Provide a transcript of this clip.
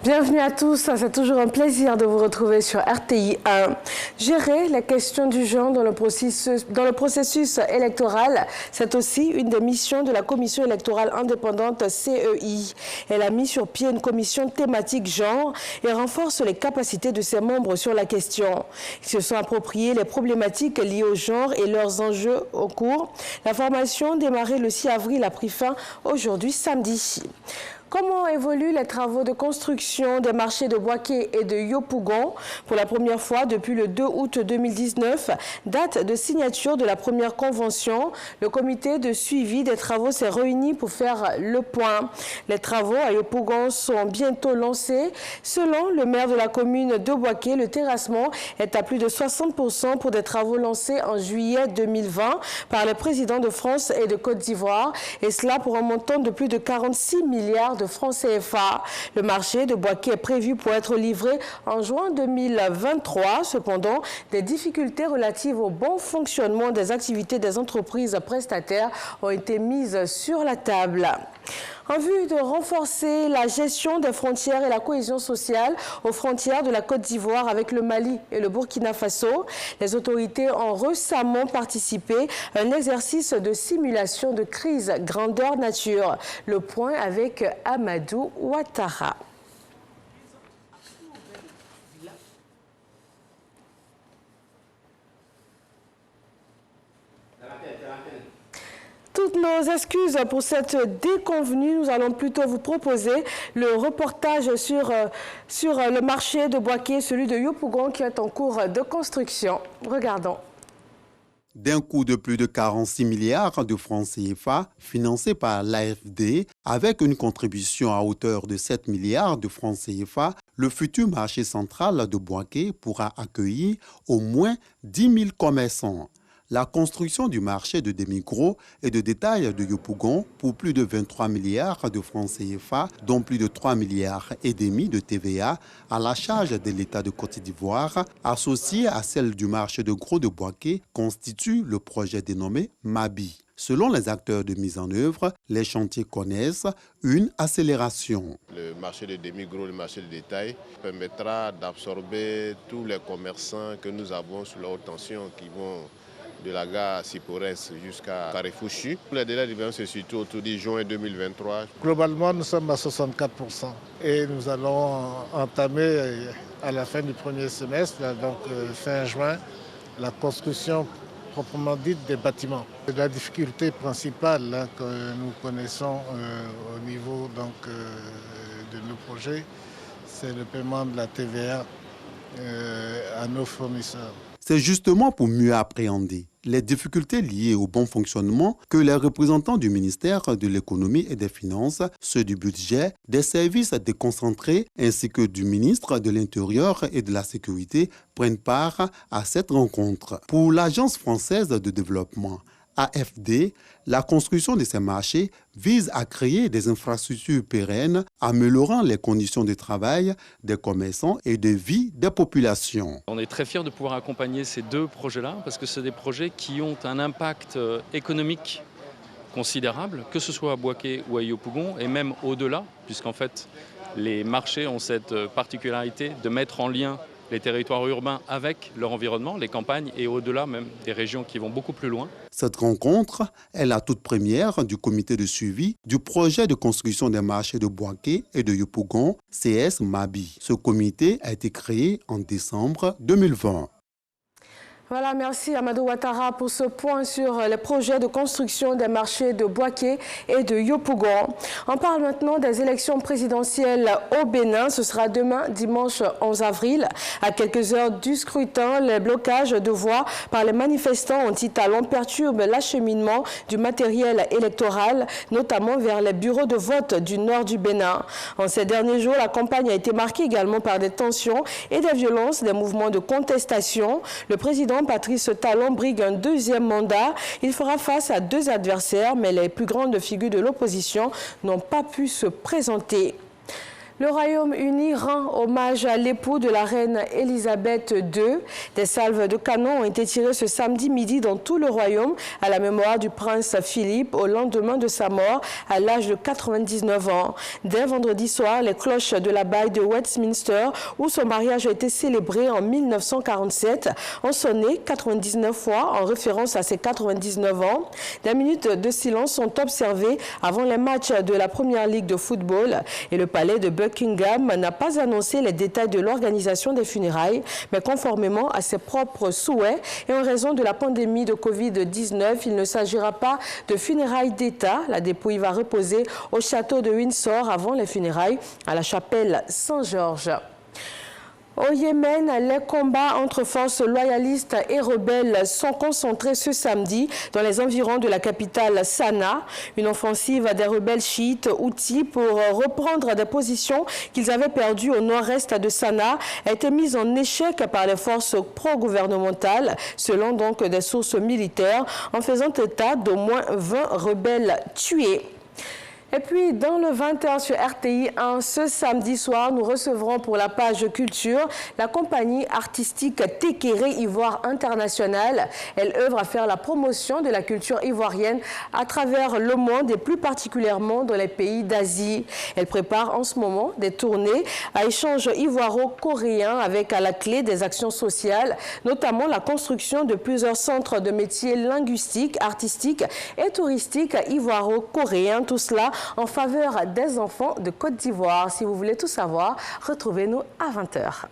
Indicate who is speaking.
Speaker 1: Bienvenue à tous, c'est toujours un plaisir de vous retrouver sur RTI 1. Gérer les questions du genre dans le processus électoral, c'est aussi une des missions de la Commission électorale indépendante CEI. Elle a mis sur pied une commission thématique genre et renforce les capacités de ses membres sur la question. Ils se sont appropriés les problématiques liées au genre et leurs enjeux au cours. La formation démarrée le 6 avril a pris fin aujourd'hui samedi. Comment évoluent les travaux de construction des marchés de Boaké et de Yopougon? Pour la première fois depuis le 2 août 2019, date de signature de la première convention, le comité de suivi des travaux s'est réuni pour faire le point. Les travaux à Yopougon sont bientôt lancés. Selon le maire de la commune de Boaké, le terrassement est à plus de 60% pour des travaux lancés en juillet 2020 par les présidents de France et de Côte d'Ivoire, et cela pour un montant de plus de 46 milliards de francs CFA. Le marché de Boaké est prévu pour être livré en juin 2023. Cependant, des difficultés relatives au bon fonctionnement des activités des entreprises prestataires ont été mises sur la table. En vue de renforcer la gestion des frontières et la cohésion sociale aux frontières de la Côte d'Ivoire avec le Mali et le Burkina Faso, les autorités ont récemment participé à un exercice de simulation de crise grandeur nature. Le point avec Amadou Ouattara. Toutes nos excuses pour cette déconvenue. Nous allons plutôt vous proposer le reportage sur le marché de Boaké, celui de Yopougon qui est en cours de construction. Regardons.
Speaker 2: D'un coût de plus de 46 milliards de francs CFA financé par l'AFD avec une contribution à hauteur de 7 milliards de francs CFA, le futur marché central de Boaké pourra accueillir au moins 10 000 commerçants. La construction du marché de demi-gros et de détail de Yopougon pour plus de 23 milliards de francs CFA, dont plus de 3 milliards et demi de TVA à la charge de l'État de Côte d'Ivoire, associée à celle du marché de gros de Boaké, constitue le projet dénommé MABI. Selon les acteurs de mise en œuvre, les chantiers connaissent une accélération.
Speaker 3: Le marché de demi-gros, le marché de détail permettra d'absorber tous les commerçants que nous avons sous la haute tension qui vont de la gare Siporès jusqu'à Carrefour-Chu. Les délais de livraison se situent autour de juin 2023.
Speaker 4: Globalement, nous sommes à 64% et nous allons entamer à la fin du premier semestre, donc fin juin, la construction proprement dite des bâtiments. La difficulté principale que nous connaissons au niveau de nos projets, c'est le paiement de la TVA à nos fournisseurs.
Speaker 2: C'est justement pour mieux appréhender les difficultés liées au bon fonctionnement que les représentants du ministère de l'économie et des finances, ceux du budget, des services déconcentrés ainsi que du ministre de l'Intérieur et de la Sécurité prennent part à cette rencontre. Pour l'Agence française de développement, AFD, la construction de ces marchés vise à créer des infrastructures pérennes, améliorant les conditions de travail des commerçants et de vie des populations.
Speaker 5: On est très fiers de pouvoir accompagner ces deux projets-là parce que c'est des projets qui ont un impact économique considérable, que ce soit à Boaké ou à Yopougon et même au-delà, puisqu'en fait les marchés ont cette particularité de mettre en lien les territoires urbains avec leur environnement, les campagnes et au-delà même des régions qui vont beaucoup plus loin.
Speaker 2: Cette rencontre est la toute première du comité de suivi du projet de construction des marchés de Boaké et de Yopougon, CS MABI. Ce comité a été créé en décembre 2020.
Speaker 1: Voilà, merci Amadou Ouattara pour ce point sur les projets de construction des marchés de Boaké et de Yopougon. On parle maintenant des élections présidentielles au Bénin. Ce sera demain, dimanche 11 avril. À quelques heures du scrutin, les blocages de voies par les manifestants anti-talons perturbent l'acheminement du matériel électoral, notamment vers les bureaux de vote du nord du Bénin. En ces derniers jours, la campagne a été marquée également par des tensions et des violences, des mouvements de contestation. Le président Patrice Talon brigue un deuxième mandat. Il fera face à deux adversaires, mais les plus grandes figures de l'opposition n'ont pas pu se présenter. Le Royaume-Uni rend hommage à l'époux de la reine Elisabeth II. Des salves de canon ont été tirées ce samedi midi dans tout le royaume à la mémoire du prince Philippe au lendemain de sa mort à l'âge de 99 ans. Dès vendredi soir, les cloches de l'abbaye de Westminster, où son mariage a été célébré en 1947, ont sonné 99 fois en référence à ses 99 ans. Des minutes de silence sont observées avant les matchs de la Première Ligue de football et le palais de Buckingham n'a pas annoncé les détails de l'organisation des funérailles, mais conformément à ses propres souhaits et en raison de la pandémie de Covid-19, il ne s'agira pas de funérailles d'État. La dépouille va reposer au château de Windsor avant les funérailles à la chapelle Saint-Georges. Au Yémen, les combats entre forces loyalistes et rebelles sont concentrés ce samedi dans les environs de la capitale Sanaa. Une offensive des rebelles chiites houthis pour reprendre des positions qu'ils avaient perdues au nord-est de Sanaa a été mise en échec par les forces pro-gouvernementales, selon donc des sources militaires, en faisant état d'au moins 20 rebelles tués. Et puis, dans le 20h sur RTI 1, ce samedi soir, nous recevrons pour la page culture la compagnie artistique Tekere Ivoire International. Elle œuvre à faire la promotion de la culture ivoirienne à travers le monde et plus particulièrement dans les pays d'Asie. Elle prépare en ce moment des tournées à échange ivoiro-coréen avec à la clé des actions sociales, notamment la construction de plusieurs centres de métiers linguistiques, artistiques et touristiques ivoiro-coréens. Tout cela en faveur des enfants de Côte d'Ivoire. Si vous voulez tout savoir, retrouvez-nous à 20h.